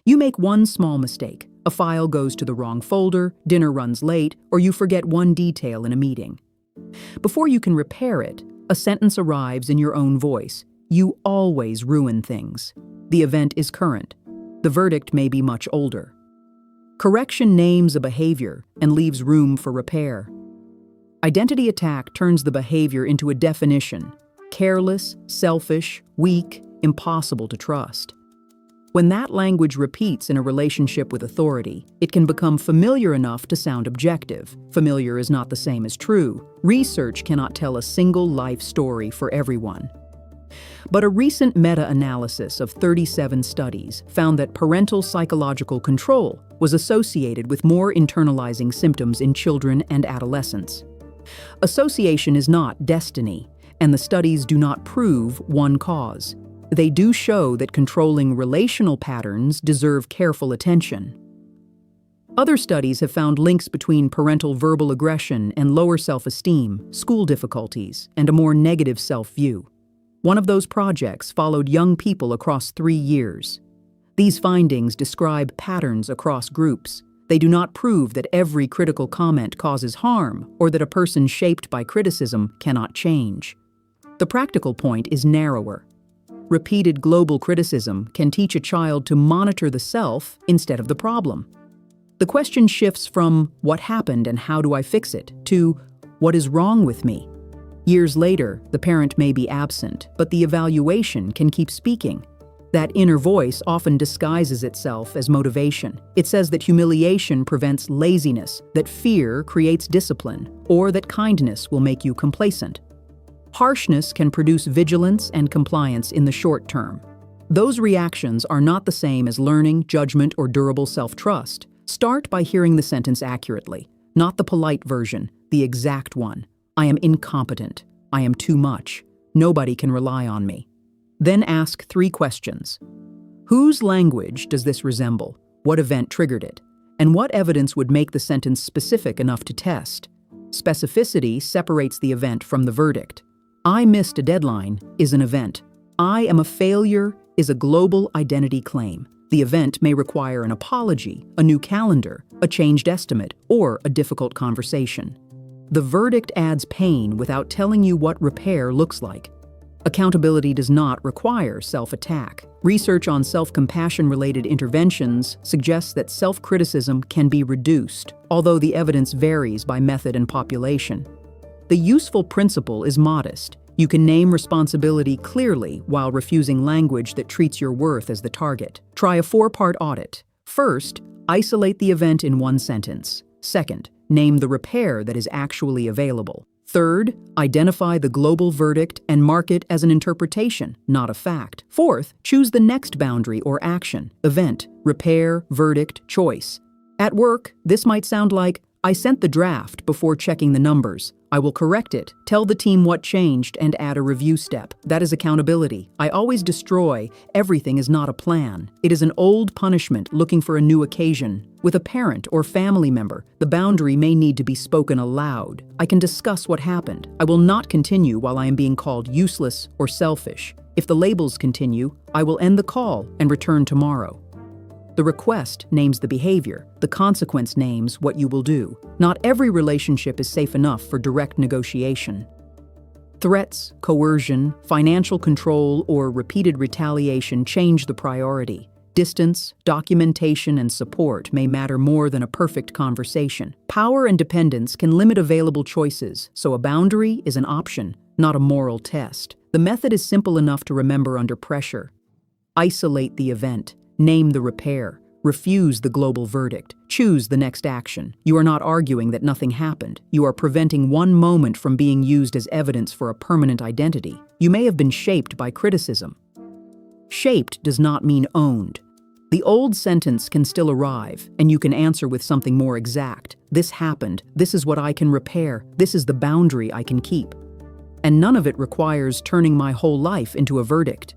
You make one small mistake. A file goes to the wrong folder, dinner runs late, or you forget one detail in a meeting. Before you can repair it, a sentence arrives in your own voice. You always ruin things. The event is current. The verdict may be much older. Correction names a behavior and leaves room for repair. Identity attack turns the behavior into a definition: careless, selfish, weak, impossible to trust. When that language repeats in a relationship with authority, it can become familiar enough to sound objective. Familiar is not the same as true. Research cannot tell a single life story for everyone. But a recent meta-analysis of 37 studies found that parental psychological control was associated with more internalizing symptoms in children and adolescents. Association is not destiny, and the studies do not prove one cause. They do show that controlling relational patterns deserve careful attention. Other studies have found links between parental verbal aggression and lower self-esteem, school difficulties, and a more negative self-view. One of those projects followed young people across 3 years. These findings describe patterns across groups. They do not prove that every critical comment causes harm or that a person shaped by criticism cannot change. The practical point is narrower. Repeated global criticism can teach a child to monitor the self instead of the problem. The question shifts from "what happened and how do I fix it?" to "what is wrong with me?" Years later, the parent may be absent, but the evaluation can keep speaking. That inner voice often disguises itself as motivation. It says that humiliation prevents laziness, that fear creates discipline, or that kindness will make you complacent. Harshness can produce vigilance and compliance in the short term. Those reactions are not the same as learning, judgment, or durable self-trust. Start by hearing the sentence accurately, not the polite version, the exact one. I am incompetent. I am too much. Nobody can rely on me. Then ask 3 questions. Whose language does this resemble? What event triggered it? And what evidence would make the sentence specific enough to test? Specificity separates the event from the verdict. I missed a deadline is an event. I am a failure is a global identity claim. The event may require an apology, a new calendar, a changed estimate, or a difficult conversation. The verdict adds pain without telling you what repair looks like. Accountability does not require self-attack. Research on self-compassion-related interventions suggests that self-criticism can be reduced, although the evidence varies by method and population. The useful principle is modest. You can name responsibility clearly while refusing language that treats your worth as the target. Try a 4-part audit. First, isolate the event in one sentence. Second, name the repair that is actually available. Third, identify the global verdict and mark it as an interpretation, not a fact. Fourth, choose the next boundary or action: event, repair, verdict, choice. At work, this might sound like, I sent the draft before checking the numbers. I will correct it, tell the team what changed, and add a review step. That is accountability. I always destroy. Everything is not a plan. It is an old punishment looking for a new occasion. With a parent or family member, the boundary may need to be spoken aloud. I can discuss what happened. I will not continue while I am being called useless or selfish. If the labels continue, I will end the call and return tomorrow. The request names the behavior. The consequence names what you will do. Not every relationship is safe enough for direct negotiation. Threats, coercion, financial control, or repeated retaliation change the priority. Distance, documentation, and support may matter more than a perfect conversation. Power and dependence can limit available choices, so a boundary is an option, not a moral test. The method is simple enough to remember under pressure. Isolate the event. Name the repair. Refuse the global verdict. Choose the next action. You are not arguing that nothing happened. You are preventing one moment from being used as evidence for a permanent identity. You may have been shaped by criticism. Shaped does not mean owned. The old sentence can still arrive, and you can answer with something more exact. This happened. This is what I can repair. This is the boundary I can keep. And none of it requires turning my whole life into a verdict.